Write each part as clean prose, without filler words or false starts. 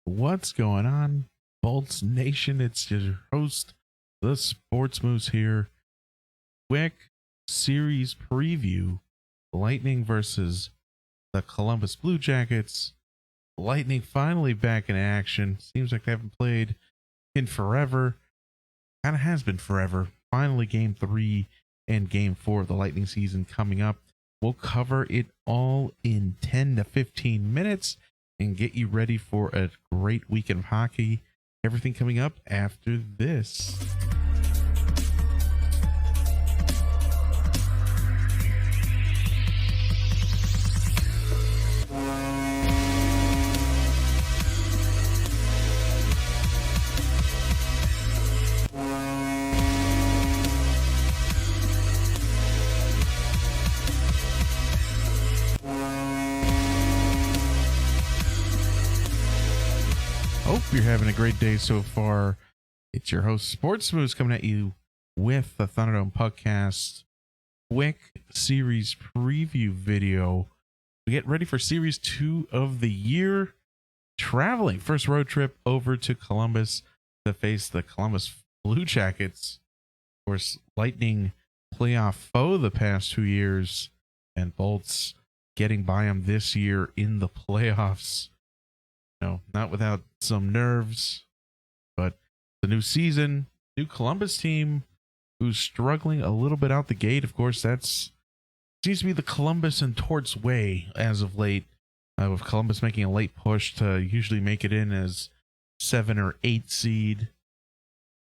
What's going on, Bolts Nation? It's your host, the Sports Moose here. Quick series preview: Lightning versus the Columbus Blue Jackets. Lightning finally back in action. Seems like they haven't played in forever. Kind of has been forever. Finally, Game 3 and Game 4 of the Lightning season coming up. We'll cover it all in 10 to 15 minutes and get you ready for a great weekend of hockey. Everything coming up after this. Hope you're having a great day so far. It's your host, Sports Moose, coming at you with the Thunderdome Puckcast quick series preview video. We get ready for Series 2 of the year. Traveling first road trip over to Columbus to face the Columbus Blue Jackets. Of course, Lightning playoff foe the past 2 years, and Bolts getting by them this year in the playoffs. No, not without some nerves, but the new season, new Columbus team who's struggling a little bit out the gate. Of course, that's seems to be the Columbus and Torts way as of late, with Columbus making a late push to usually make it in as 7 or 8 seed.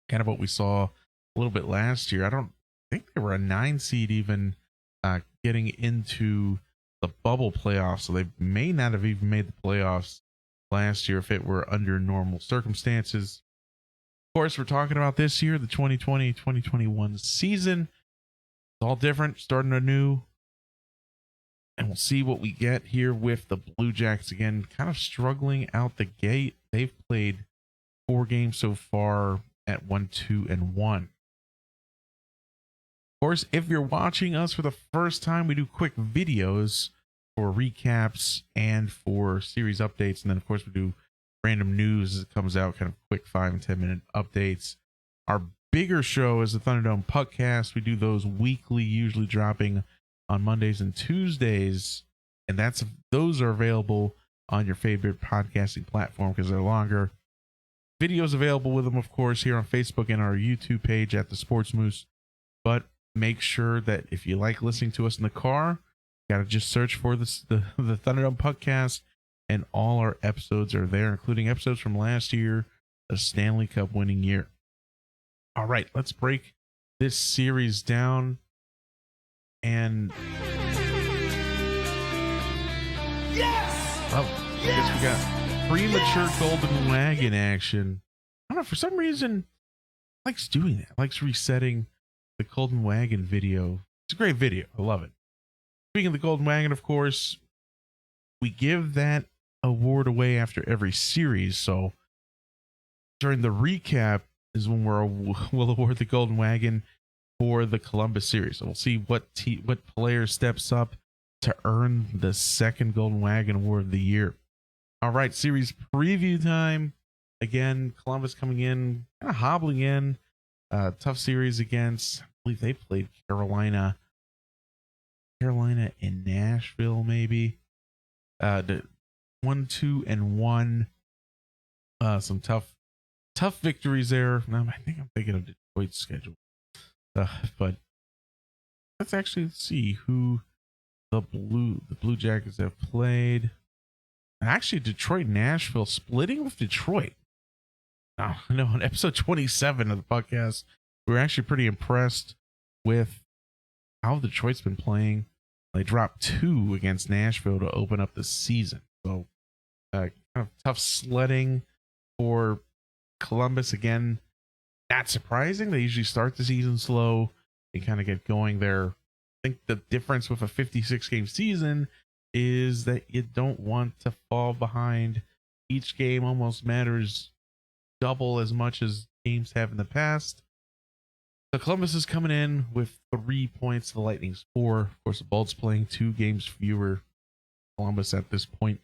Kind of what we saw a little bit last year. I don't think they were a 9 seed even getting into the bubble playoffs, so they may not have even made the playoffs last year if it were under normal circumstances. Of course, we're talking about this year, the 2020-2021 season. It's all different, starting anew. And we'll see what we get here with the Blue Jackets again, kind of struggling out the gate. They've played 4 games so far at 1-2-1. Of course, if you're watching us for the first time, we do quick videos for recaps and for series updates. And then, of course, we do random news as it comes out, kind of quick 5 and 10 minute updates. Our bigger show is the Thunderdome Puckcast. We do those weekly, usually dropping on Mondays and Tuesdays. And those are available on your favorite podcasting platform because they're longer. Videos available with them, of course, here on Facebook and our YouTube page at the Sports Moose. But make sure that if you like listening to us in the car, got to just search for the Thunderdome Puckcast, and all our episodes are there, including episodes from last year, the Stanley Cup winning year. All right, let's break this series down. And yes! Well, I guess we got premature Golden Wagon action. I don't know, for some reason, likes doing that. Likes resetting the Golden Wagon video. It's a great video. I love it. Speaking of the Golden Wagon, of course, we give that award away after every series. So during the recap is when we'll award the Golden Wagon for the Columbus series. So we'll see what player steps up to earn the second Golden Wagon award of the year. All right, series preview time. Again, Columbus coming in, kind of hobbling in. Tough series against, I believe they played Carolina and Nashville, maybe. The 1-2-1. Some tough victories there. I think I'm thinking of Detroit's schedule. But let's actually see who the Blue Jackets have played. Actually, Detroit, Nashville, splitting with Detroit. Now, I know on episode 27 of the podcast, we were actually pretty impressed with how Detroit's been playing. They dropped 2 against Nashville to open up the season. So kind of tough sledding for Columbus again. Not surprising. They usually start the season slow and kind of get going there. I think the difference with a 56-game season is that you don't want to fall behind. Each game almost matters double as much as games have in the past. So Columbus is coming in with 3 points. The Lightning's 4. Of course, the Bolts playing 2 games fewer. Columbus at this point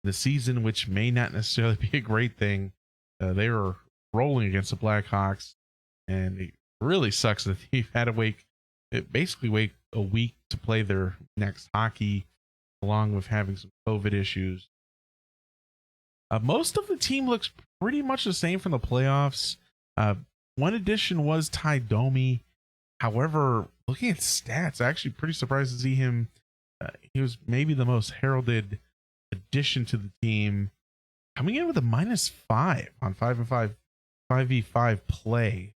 in the season, which may not necessarily be a great thing. They were rolling against the Blackhawks, and it really sucks that they've had to basically wait a week to play their next hockey, along with having some COVID issues. Most of the team looks pretty much the same from the playoffs. One addition was Ty Domi. However, looking at stats, actually pretty surprised to see him. He was maybe the most heralded addition to the team, coming in with a -5 on 5v5 play.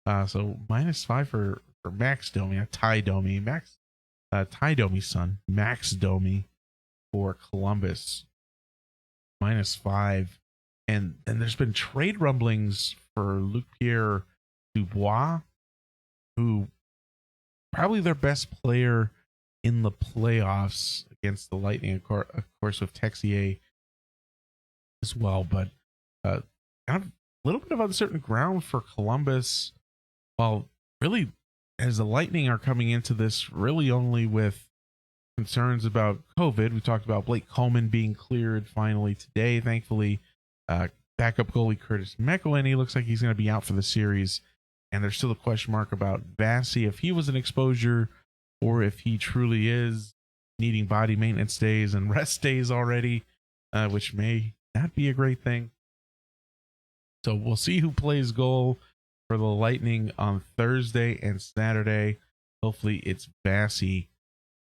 So -5 for Max Domi, Ty Domi, Ty Domi's son, Max Domi for Columbus, -5. And there's been trade rumblings for Luc Pierre Dubois, who probably their best player in the playoffs against the Lightning, of course, with Texier as well. But kind of a little bit of uncertain ground for Columbus. While really, as the Lightning are coming into this really only with concerns about COVID. We talked about Blake Coleman being cleared finally today, thankfully. Backup goalie Curtis McElhinney, he looks like he's going to be out for the series. And there's still a question mark about Vassy, if he was an exposure or if he truly is needing body maintenance days and rest days already, which may not be a great thing. So we'll see who plays goal for the Lightning on Thursday and Saturday. Hopefully it's Vassy.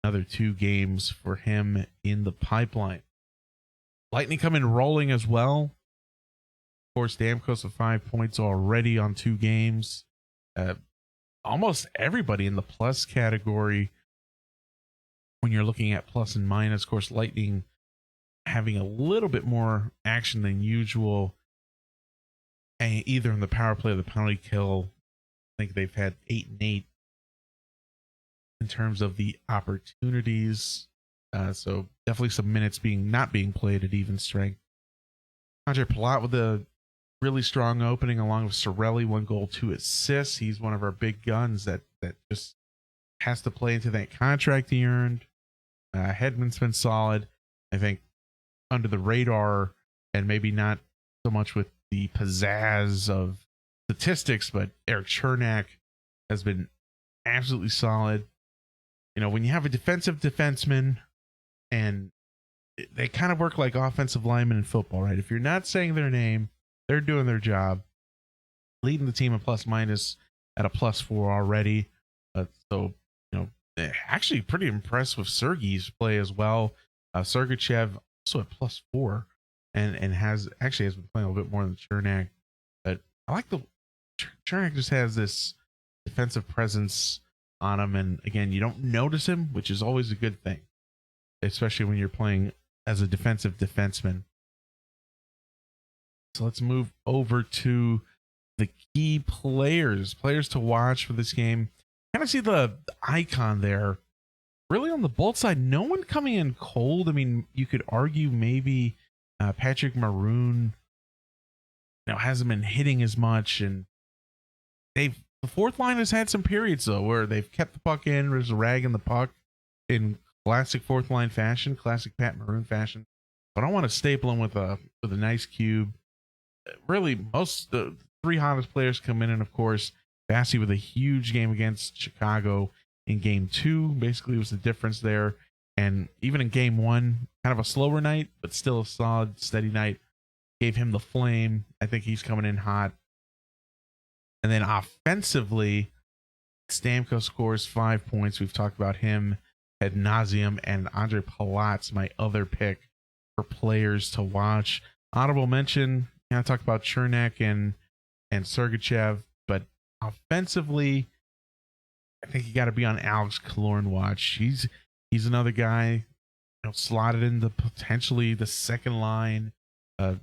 Another 2 games for him in the pipeline. Lightning come in rolling as well. Of course, Stamkos with 5 points already on 2 games. Almost everybody in the plus category when you're looking at plus and minus. Of course, Lightning having a little bit more action than usual, either in the power play or the penalty kill. I think they've had 8 and 8 in terms of the opportunities. So definitely some minutes not being played at even strength. Andre Palat with a really strong opening, along with Cirelli, 1 goal, 2 assists. He's one of our big guns that just has to play into that contract he earned. Hedman's been solid. I think under the radar, and maybe not so much with the pizzazz of statistics, but Eric Chernak has been absolutely solid. You know, when you have a defensive defenseman, and they kind of work like offensive linemen in football, right? If you're not saying their name, they're doing their job, leading the team in plus minus at a +4 already. So, you know, actually pretty impressed with Sergei's play as well. Sergachev also at +4 and has been playing a little bit more than Chernak. But I like Chernak just has this defensive presence on him. And again, you don't notice him, which is always a good thing, especially when you're playing as a defensive defenseman. So let's move over to the key players to watch for this game. Kind of see the icon there. Really on the Bolt side, no one coming in cold. I mean, you could argue maybe Patrick Maroon, hasn't been hitting as much, and the fourth line has had some periods though where they've kept the puck in, there's a rag in the puck in classic fourth line fashion, classic Pat Maroon fashion. But I want to staple him with a nice cube. Really, the 3 hottest players come in, and of course, Vassy with a huge game against Chicago in game 2. Basically, was the difference there. And even in game 1, kind of a slower night, but still a solid, steady night. Gave him the flame. I think he's coming in hot. And then offensively, Stamkos scores 5 points. We've talked about him ad nauseum, and Andre Palat's my other pick for players to watch. Honorable mention, I talked about Chernak and Sergachev, but offensively, I think you got to be on Alex Killorn watch. He's another guy, slotted into potentially the second line. He's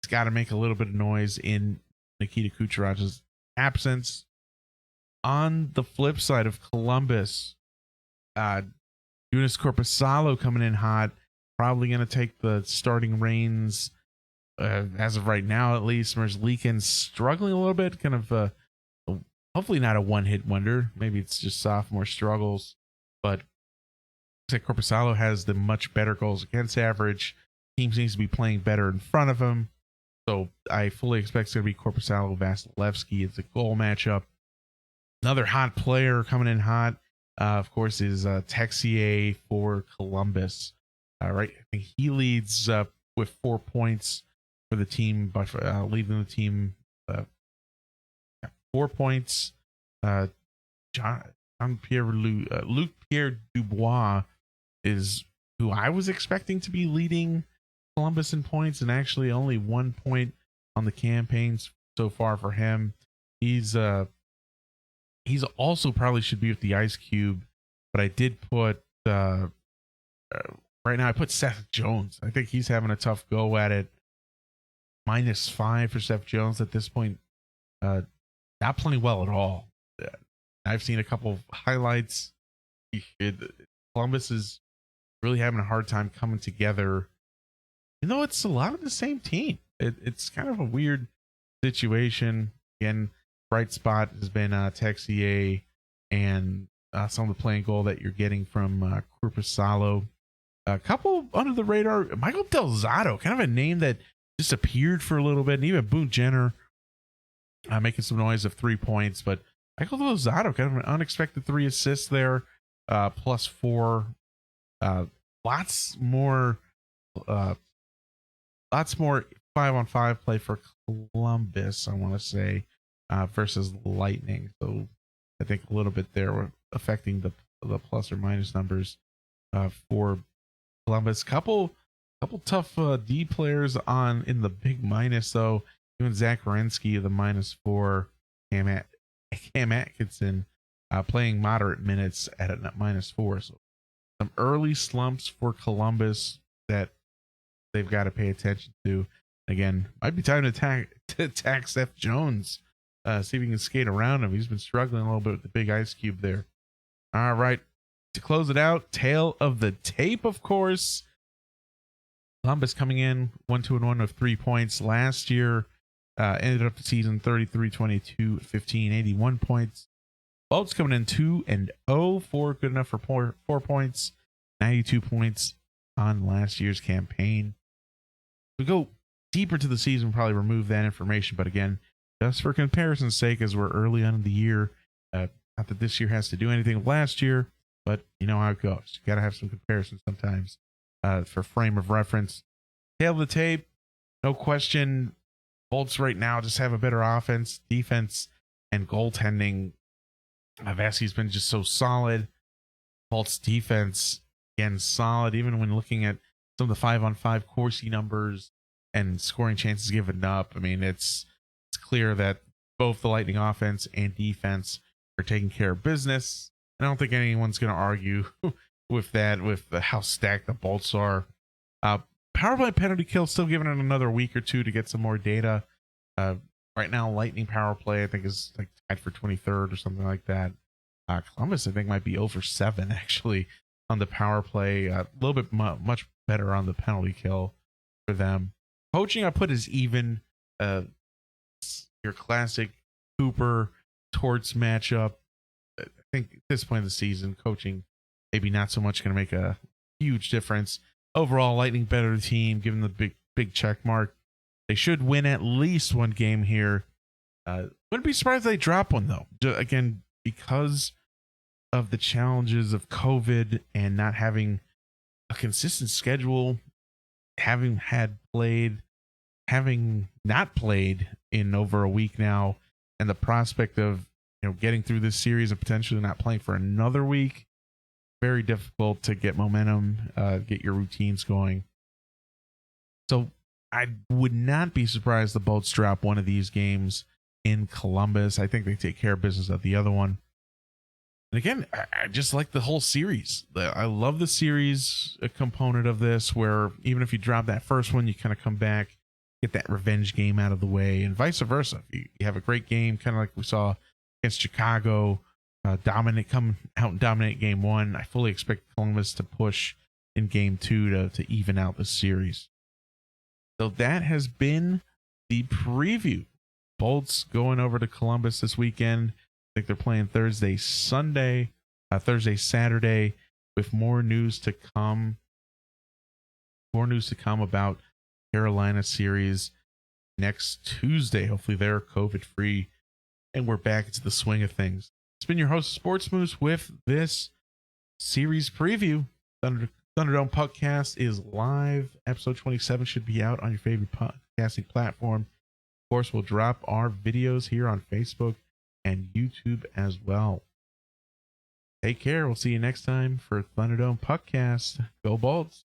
got to make a little bit of noise in Nikita Kucherov's absence. On the flip side of Columbus, Joonas Korpisalo coming in hot, probably going to take the starting reins. As of right now, at least, Merzlikins struggling a little bit, kind of hopefully not a one-hit wonder. Maybe it's just sophomore struggles, but Korpisalo has the much better goals against average. Team seems to be playing better in front of him. So I fully expect it's going to be Korpisalo Vasilevsky. It's a goal matchup. Another hot player coming in hot, of course, is Texier for Columbus. Right, I think he leads with 4 points for the team, by leading the team 4 points. Luc Pierre Dubois is who I was expecting to be leading Columbus in points, and actually only 1 point on the campaigns so far for him. He's also probably should be with the Ice Cube, but I did put right now I put Seth Jones. I think he's having a tough go at it. -5 for Seth Jones at this point. Not playing well at all. I've seen a couple of highlights. Columbus is really having a hard time coming together. You know, it's a lot of the same team. It's kind of a weird situation. Again, bright spot has been Texier and some of the playing goal that you're getting from Korpisalo. A couple under the radar. Michael Del Zotto, kind of a name that disappeared for a little bit, and even Boone Jenner making some noise of 3 points. But Michael Del Zotto, kind of an unexpected 3 assists there, +4. Lots more 5-on-5 play for Columbus, I want to say, versus Lightning. So I think a little bit there affecting the plus or minus numbers for Columbus. Couple tough D players in the big minus though. Even Zach Werenski, the -4. Cam Atkinson playing moderate minutes at a -4. So some early slumps for Columbus that they've got to pay attention to. Again, might be time to attack Seth Jones. See if he can skate around him. He's been struggling a little bit with the big ice cube there. All right. To close it out, tail of the tape, of course. Columbus coming in 1-2-1 with 3 points last year. Ended up the season 33-22-15, 81 points. Bolts coming in 2-0, 4 good enough for 4 points, 92 points on last year's campaign. We go deeper to the season, we'll probably remove that information, but again, just for comparison's sake, as we're early on in the year, not that this year has to do anything with last year, but you know how it goes. You got to have some comparisons sometimes for frame of reference. Tail of the tape, no question. Bolts right now just have a better offense, defense, and goaltending. Vasi's been just so solid. Bolts defense, again, solid, even when looking at some of the 5-on-5 Corsi numbers and scoring chances given up. I mean, it's clear that both the Lightning offense and defense are taking care of business. I don't think anyone's going to argue with that, with how stacked the Bolts are. Power play penalty kill, still giving it another week or two to get some more data. Right now, Lightning power play, I think, is like tied for 23rd or something like that. Columbus, I think, might be 0-for-7 actually on the power play. A little bit much better on the penalty kill for them. Coaching, I put as even. Your classic Cooper Torts matchup. I think at this point in the season, coaching maybe not so much going to make a huge difference. Overall, Lightning better team, given the big check mark. They should win at least one game here. Wouldn't be surprised if they drop one, though. Again, because of the challenges of COVID and not having a consistent schedule, having not played in over a week now, and the prospect of getting through this series and potentially not playing for another week, very difficult to get momentum, get your routines going. So I would not be surprised the Bolts drop one of these games in Columbus. I think they take care of business at the other one. And again, I just like the whole series. I love the series component of this, where even if you drop that first one, you kind of come back, get that revenge game out of the way, and vice versa. You have a great game, kind of like we saw against Chicago, come out and dominate game one. I fully expect Columbus to push in game two to even out the series. So that has been the preview. Bolts going over to Columbus this weekend. I think they're playing Thursday, Saturday, with more news to come. More news to come about Carolina series next Tuesday. Hopefully they're COVID free and we're back into the swing of things. It's been your host, Sports Moose, with this series preview. Thunderdome Puckcast is live. Episode 27 should be out on your favorite podcasting platform. Of course, we'll drop our videos here on Facebook and YouTube as well. Take care. We'll see you next time for Thunderdome Puckcast. Go Bolts.